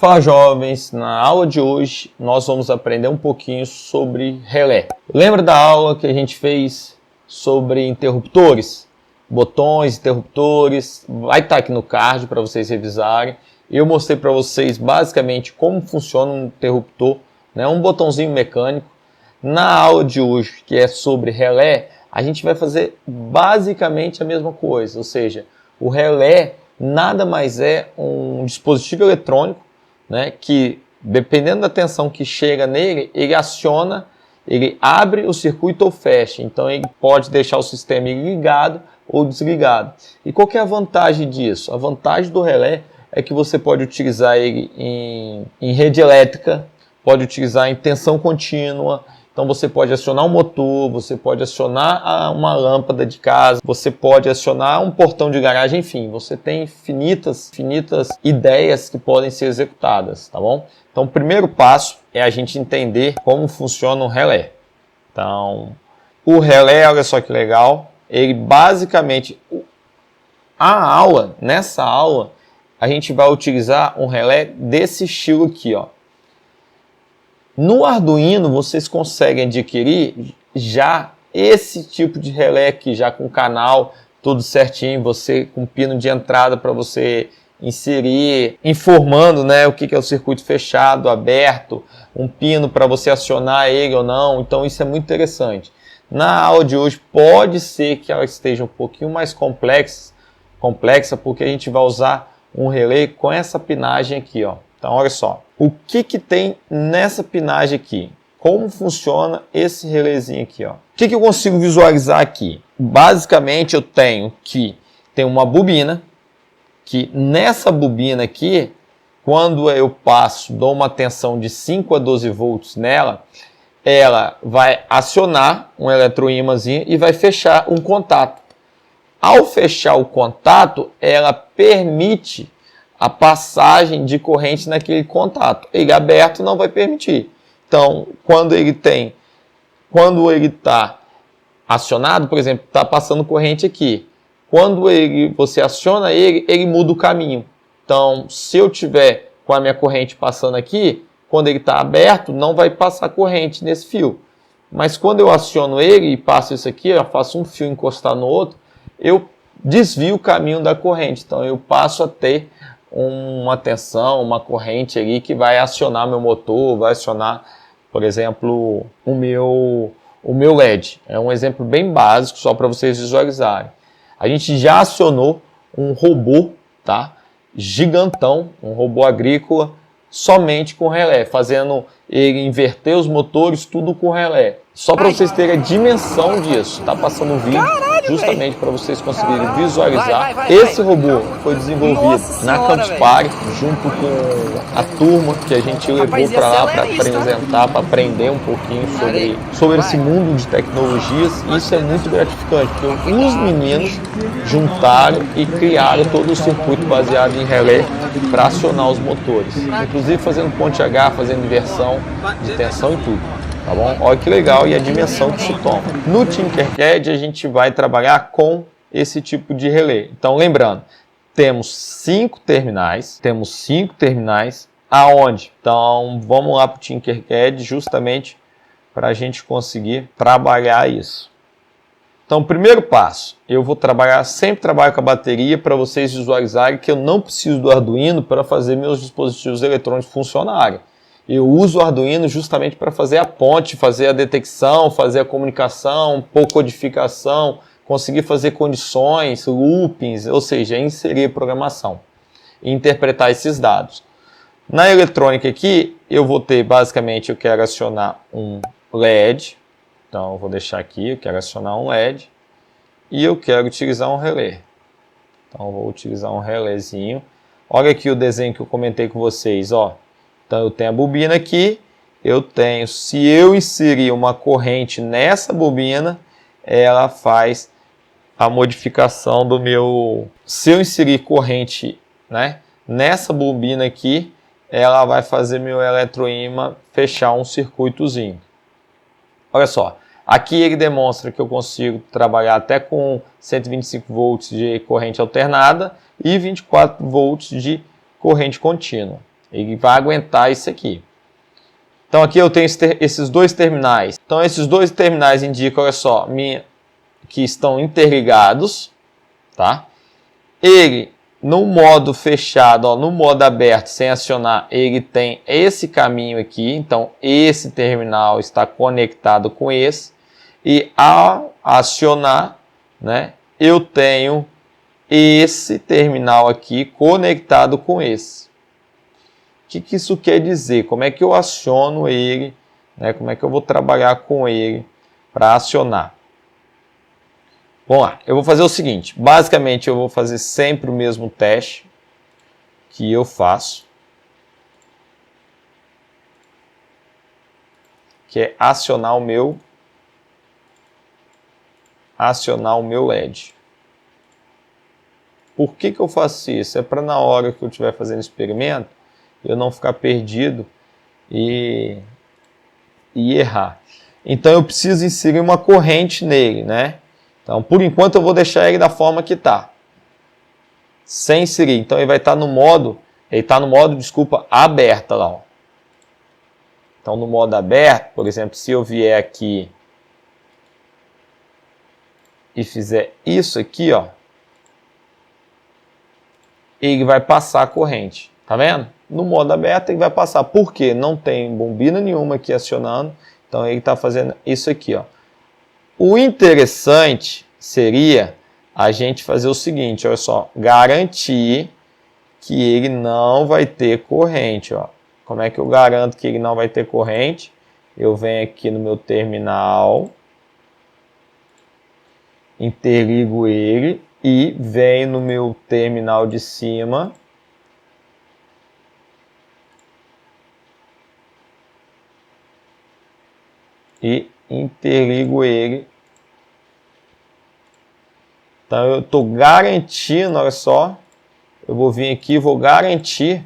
Fala jovens, na aula de hoje nós vamos aprender um pouquinho sobre relé. Lembra da aula que a gente fez sobre interruptores? Botões, interruptores, vai estar aqui no card para vocês revisarem. Eu mostrei para vocês basicamente como funciona um interruptor, né? Um botãozinho mecânico. Na aula de hoje, que é sobre relé, a gente vai fazer basicamente a mesma coisa, ou seja, o relé nada mais é um dispositivo eletrônico, né, que dependendo da tensão que chega nele, ele aciona, ele abre o circuito ou fecha, então ele pode deixar o sistema ligado ou desligado. E qual que é a vantagem disso? A vantagem do relé é que você pode utilizar ele em rede elétrica, pode utilizar em tensão contínua. Então você pode acionar um motor, você pode acionar uma lâmpada de casa, você pode acionar um portão de garagem, enfim, você tem infinitas ideias que podem ser executadas, tá bom? Então o primeiro passo é a gente entender como funciona um relé. Então, o relé, olha só que legal, ele basicamente, nessa aula, a gente vai utilizar um relé desse estilo aqui, ó. No Arduino, vocês conseguem adquirir já esse tipo de relé aqui, já com canal tudo certinho, você com pino de entrada para você inserir, informando, né, o que é o circuito fechado, aberto, um pino para você acionar ele ou não. Então isso é muito interessante. Na aula de hoje pode ser que ela esteja um pouquinho mais complexa, porque a gente vai usar um relé com essa pinagem aqui, ó. Então olha só. O que tem nessa pinagem aqui? Como funciona esse relézinho aqui? Ó? O que eu consigo visualizar aqui? Basicamente eu tenho uma bobina, que nessa bobina aqui, quando eu dou uma tensão de 5 a 12 volts nela, ela vai acionar um eletroímãzinho e vai fechar um contato. Ao fechar o contato, ela permite a passagem de corrente naquele contato. Ele aberto não vai permitir. Então, quando ele está acionado, por exemplo, está passando corrente aqui. Quando você aciona ele muda o caminho. Então, se eu tiver com a minha corrente passando aqui, quando ele está aberto, não vai passar corrente nesse fio. Mas quando eu aciono ele e passo isso aqui, eu faço um fio encostar no outro, eu desvio o caminho da corrente. Então, eu passo a ter uma tensão, uma corrente ali que vai acionar meu motor, vai acionar, por exemplo, o meu LED. É um exemplo bem básico, só para vocês visualizarem. A gente já acionou um robô, tá? Gigantão, um robô agrícola, somente com relé, fazendo ele inverter os motores, tudo com relé. Só para vocês terem a dimensão disso, tá passando um vídeo justamente para vocês conseguirem visualizar. Esse robô foi desenvolvido na Campus Party, junto com a turma que a gente levou para lá para apresentar, para aprender um pouquinho sobre esse mundo de tecnologias. Isso é muito gratificante, porque os meninos juntaram e criaram todo o circuito baseado em relé para acionar os motores, inclusive fazendo ponte H, fazendo inversão de tensão e tudo. Tá bom? Olha que legal e a dimensão que se toma. No Tinkercad a gente vai trabalhar com esse tipo de relé. Então lembrando, temos 5 terminais. Aonde? Então vamos lá para o Tinkercad justamente para a gente conseguir trabalhar isso. Então primeiro passo, eu vou sempre trabalho com a bateria para vocês visualizarem que eu não preciso do Arduino para fazer meus dispositivos eletrônicos funcionarem. Eu uso o Arduino justamente para fazer a ponte, fazer a detecção, fazer a comunicação, por codificação, conseguir fazer condições, loopings, ou seja, inserir programação e interpretar esses dados. Na eletrônica aqui, eu vou ter, basicamente, eu quero acionar um LED. Então, eu vou deixar aqui, eu quero acionar um LED. E eu quero utilizar um relé. Então, eu vou utilizar um relézinho. Olha aqui o desenho que eu comentei com vocês, ó. Então eu tenho a bobina aqui, se eu inserir uma corrente nessa bobina, ela faz a modificação do meu... Se eu inserir corrente, né, nessa bobina aqui, ela vai fazer meu eletroímã fechar um circuitozinho. Olha só, aqui ele demonstra que eu consigo trabalhar até com 125 volts de corrente alternada e 24 volts de corrente contínua. Ele vai aguentar isso aqui. Então aqui eu tenho esses dois terminais. Então esses dois terminais indicam, olha só, que estão interligados, tá? Ele, no modo fechado, ó, no modo aberto, sem acionar, ele tem esse caminho aqui. Então esse terminal está conectado com esse. E ao acionar, né, eu tenho esse terminal aqui conectado com esse. O que isso quer dizer? Como é que eu aciono ele? Né? Como é que eu vou trabalhar com ele para acionar? Vamos lá, eu vou fazer o seguinte. Basicamente, eu vou fazer sempre o mesmo teste que eu faço, que é acionar o meu LED. Por que eu faço isso? É para na hora que eu estiver fazendo experimento, eu não ficar perdido e errar. Então eu preciso inserir uma corrente nele, né? Então por enquanto eu vou deixar ele da forma que está, sem inserir. Então ele vai estar no modo, desculpa, aberta lá, ó. Então no modo aberto, por exemplo, se eu vier aqui e fizer isso aqui, ó, ele vai passar a corrente, tá vendo? No modo aberto ele vai passar, por quê? Não tem bobina nenhuma aqui acionando, então ele está fazendo isso aqui, ó. O interessante seria a gente fazer o seguinte, olha só, garantir que ele não vai ter corrente, ó. Como é que eu garanto que ele não vai ter corrente? Eu venho aqui no meu terminal, interligo ele e venho no meu terminal de cima e interligo ele. Então eu estou garantindo, olha só, eu vou vir aqui e vou garantir,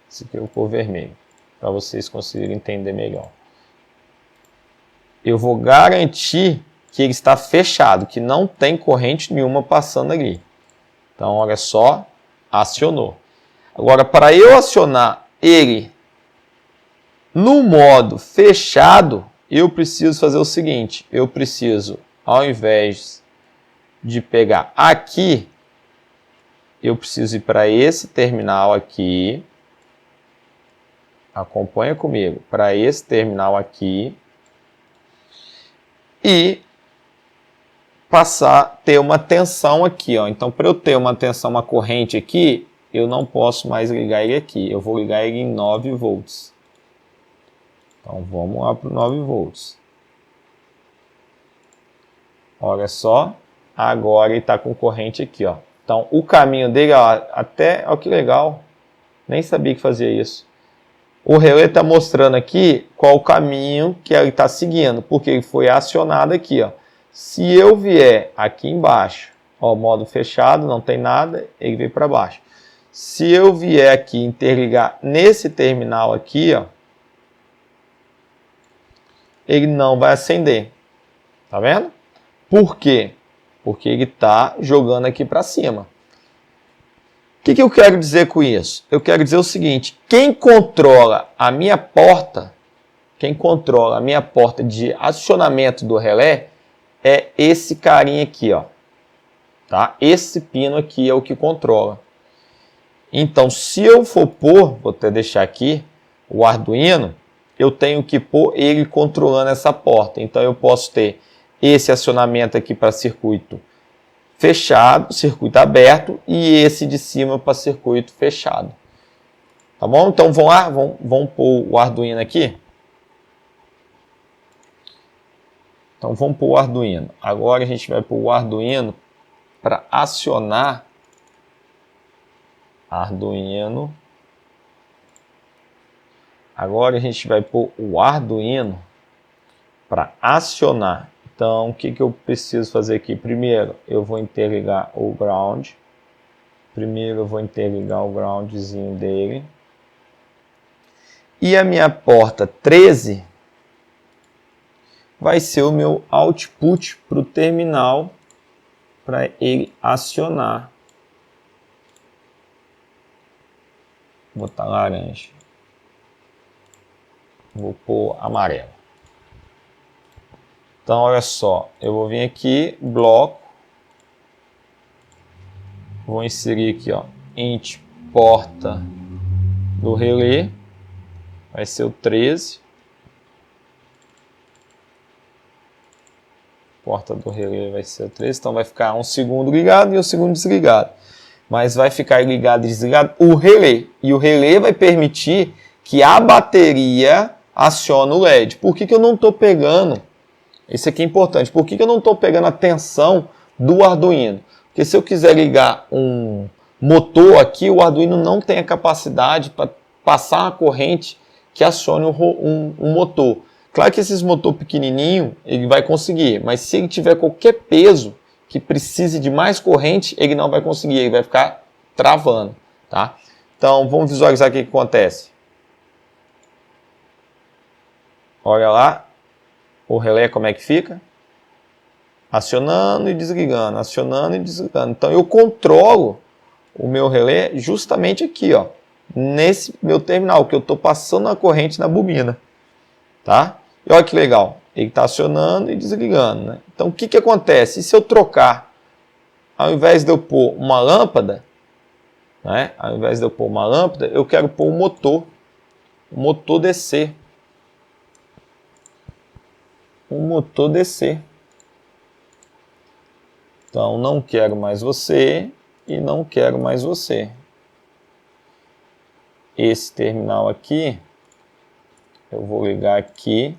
esse aqui eu vou pôr vermelho, para vocês conseguirem entender melhor. Eu vou garantir que ele está fechado, que não tem corrente nenhuma passando ali. Então olha só, acionou. Agora para eu acionar ele no modo fechado, eu preciso fazer o seguinte, eu preciso, ao invés de pegar aqui, eu preciso ir para esse terminal aqui, acompanha comigo, para esse terminal aqui, e passar a ter uma tensão aqui, ó. Então para eu ter uma tensão, uma corrente aqui, eu não posso mais ligar ele aqui, eu vou ligar ele em 9 volts. Então vamos lá para o 9 volts. Olha só, agora ele está com corrente aqui, ó. Então o caminho dele, ó, até, ó que legal, nem sabia que fazia isso. O relé está mostrando aqui qual o caminho que ele está seguindo, porque ele foi acionado aqui, ó. Se eu vier aqui embaixo, ó, modo fechado, não tem nada, ele veio para baixo. Se eu vier aqui interligar nesse terminal aqui, ó, ele não vai acender. Tá vendo? Por quê? Porque ele está jogando aqui para cima. O que eu quero dizer com isso? Eu quero dizer o seguinte, quem controla a minha porta de acionamento do relé é esse carinha aqui, ó. Tá? Esse pino aqui é o que controla. Então, se eu for pôr, vou até deixar aqui, o Arduino, eu tenho que pôr ele controlando essa porta. Então, eu posso ter esse acionamento aqui para circuito fechado, circuito aberto, e esse de cima para circuito fechado. Tá bom? Então, vamos lá, vamos pôr o Arduino aqui. Então, vamos pôr o Arduino. Agora, a gente vai pôr o Arduino para acionar Arduino. Agora a gente vai pôr o Arduino para acionar. Então, o que eu preciso fazer aqui? Primeiro, eu vou interligar o ground. Primeiro, eu vou interligar o groundzinho dele. E a minha porta 13 vai ser o meu output para o terminal para ele acionar Vou botar laranja. Vou pôr amarelo. Então, olha só, eu vou vir aqui, bloco, vou inserir aqui, ó, int porta do relé, vai ser o 13. Porta do relé vai ser o 13, então vai ficar 1 segundo ligado e 1 segundo desligado. Mas vai ficar ligado e desligado o relé, e o relé vai permitir que a bateria acione o LED. Por que eu não estou pegando? Isso aqui é importante. Por que eu não estou pegando a tensão do Arduino? Porque se eu quiser ligar um motor aqui, o Arduino não tem a capacidade para passar uma corrente que acione um motor. Claro que esses motor pequenininho ele vai conseguir, mas se ele tiver qualquer peso que precise de mais corrente, ele não vai conseguir, ele vai ficar travando, tá? Então, vamos visualizar o que acontece. Olha lá. O relé como é que fica? Acionando e desligando, acionando e desligando. Então eu controlo o meu relé justamente aqui, ó, nesse meu terminal, que eu estou passando a corrente na bobina. Tá? E olha que legal, ele está acionando e desligando. Né? Então o que acontece? E se eu trocar, ao invés de eu pôr uma lâmpada, né? Ao invés de eu pôr uma lâmpada, eu quero pôr um motor DC. Um motor DC. Então, não quero mais você e não quero mais você. Esse terminal aqui, eu vou ligar aqui.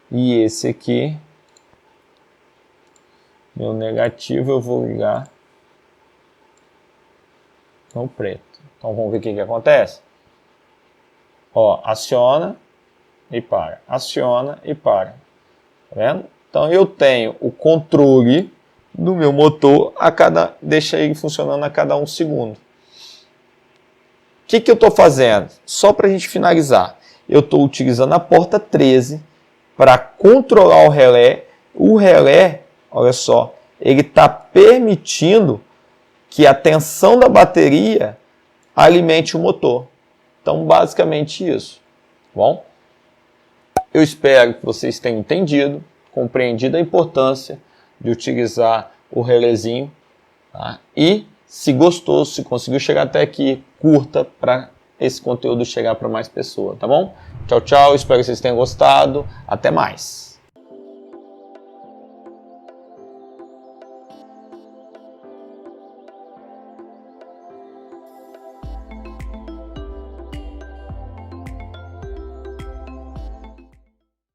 E esse aqui, meu negativo, eu vou ligar no preto. Então vamos ver o que acontece. Ó, aciona e para. Aciona e para. Tá vendo? Então eu tenho o controle do meu motor deixa ele funcionando a cada 1 segundo. O que eu estou fazendo? Só para a gente finalizar. Eu estou utilizando a porta 13 para controlar o relé. O relé, olha só, ele está permitindo que a tensão da bateria alimente o motor. Então, basicamente isso. Bom, eu espero que vocês tenham entendido, compreendido a importância de utilizar o relézinho. Tá? E, se gostou, se conseguiu chegar até aqui, curta para esse conteúdo chegar para mais pessoas, tá bom? Tchau, tchau, espero que vocês tenham gostado. Até mais!